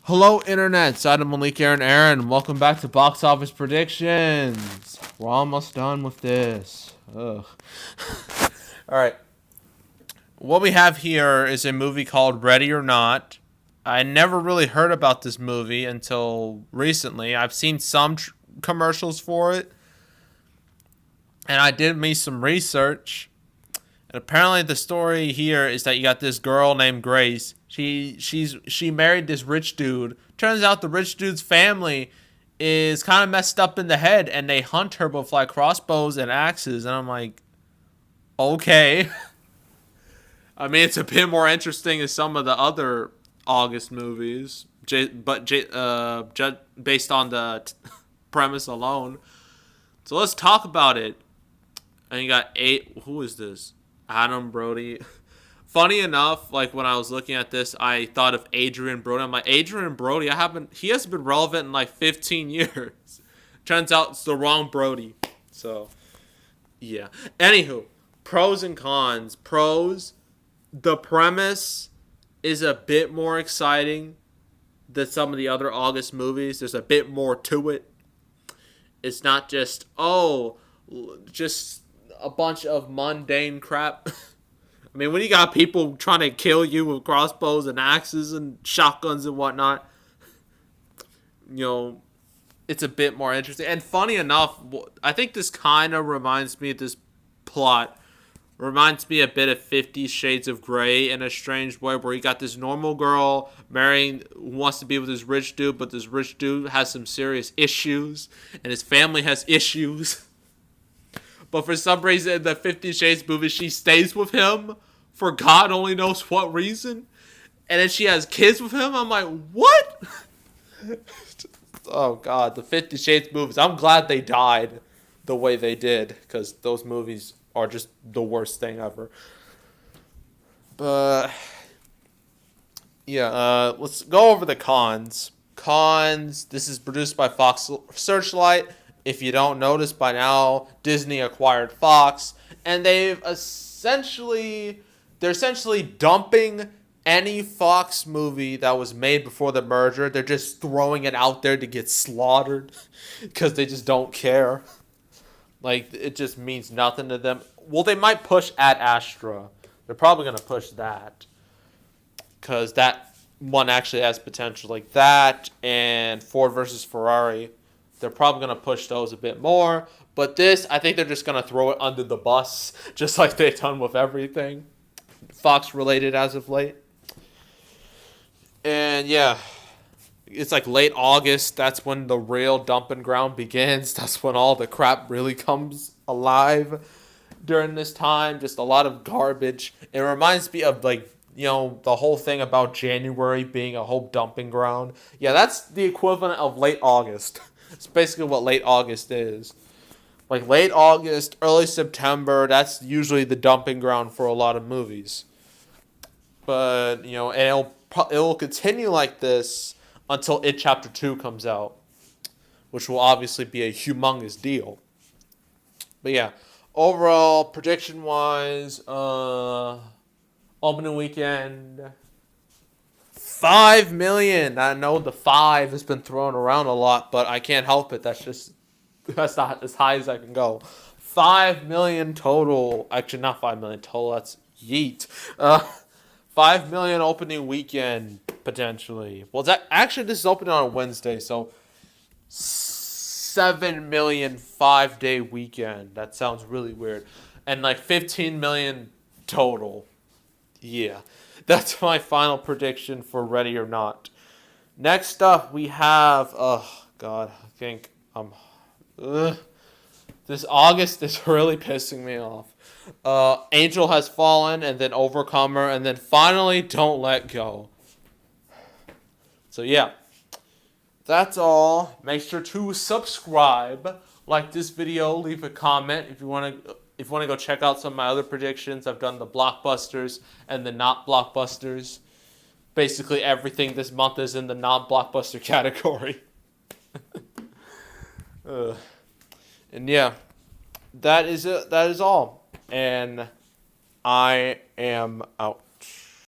Hello, Internet. It's Adam Malik, Aaron. Welcome back to Box Office Predictions. We're almost done with this. Ugh. All right. What we have here is a movie called Ready or Not. I never really heard about this movie until recently. I've seen some commercials for it, and I did me some research. And apparently, the story here is that you got this girl named Grace. She married this rich dude. Turns out the rich dude's family is kind of messed up in the head, and they hunt her with like crossbows and axes. And I'm like, okay. I mean, it's a bit more interesting than some of the other August movies, based on the premise alone. So let's talk about it. And you got eight. Who is this? Adam Brody. Funny enough, like when I was looking at this, I thought of Adrian Brody. I'm like, Adrian Brody. He hasn't been relevant in like 15 years. Turns out it's the wrong Brody. So, yeah. Anywho, pros and cons. Pros. The premise is a bit more exciting than some of the other August movies. There's a bit more to it. It's not just just a bunch of mundane crap. I mean, when you got people trying to kill you with crossbows and axes and shotguns and whatnot, you know, it's a bit more interesting. And funny enough, I think this kind of reminds me of this plot. Reminds me a bit of 50 Shades of Grey in a strange way, where you got this normal girl marrying, who wants to be with this rich dude, but this rich dude has some serious issues, and his family has issues. But for some reason in the 50 Shades movie, she stays with him for God only knows what reason. And then she has kids with him. I'm like, what? Oh, God. The 50 Shades movies. I'm glad they died the way they did, because those movies are just the worst thing ever. But, yeah, let's go over the cons. Cons. This is produced by Fox Searchlight. If you don't notice by now, Disney acquired Fox, and they're essentially dumping any Fox movie that was made before the merger. They're just throwing it out there to get slaughtered because they just don't care. Like, it just means nothing to them. Well, they might push Ad Astra. They're probably going to push that because that one actually has potential. Like that and Ford versus Ferrari. They're probably going to push those a bit more. But this, I think they're just going to throw it under the bus, just like they've done with everything Fox related as of late. And yeah, it's like late August. That's when the real dumping ground begins. That's when all the crap really comes alive during this time. Just a lot of garbage. It reminds me of like, the whole thing about January being a whole dumping ground. Yeah, that's the equivalent of late August. It's basically what late August is. Like late August, early September, that's usually the dumping ground for a lot of movies. But, and it'll continue like this until It Chapter 2 comes out, which will obviously be a humongous deal. But yeah, overall, prediction-wise, opening weekend, 5 million. I know the 5 has been thrown around a lot, but I can't help it. That's not as high as I can go. 5 million total. Actually, not 5 million total. That's yeet. 5 million opening weekend potentially. Well, this is opening on a Wednesday, so 7 million 5-day weekend. That sounds really weird, and like 15 million total. Yeah. That's my final prediction for Ready or Not. Next up, we have, oh, God, I think, this August is really pissing me off. Angel Has Fallen, and then Overcomer, and then finally Don't Let Go. So, yeah. That's all. Make sure to subscribe, like this video, leave a comment if you want to go check out some of my other predictions. I've done the blockbusters and the not blockbusters. Basically everything this month is in the non-blockbuster category. And yeah, that is it. That is all. And I am out.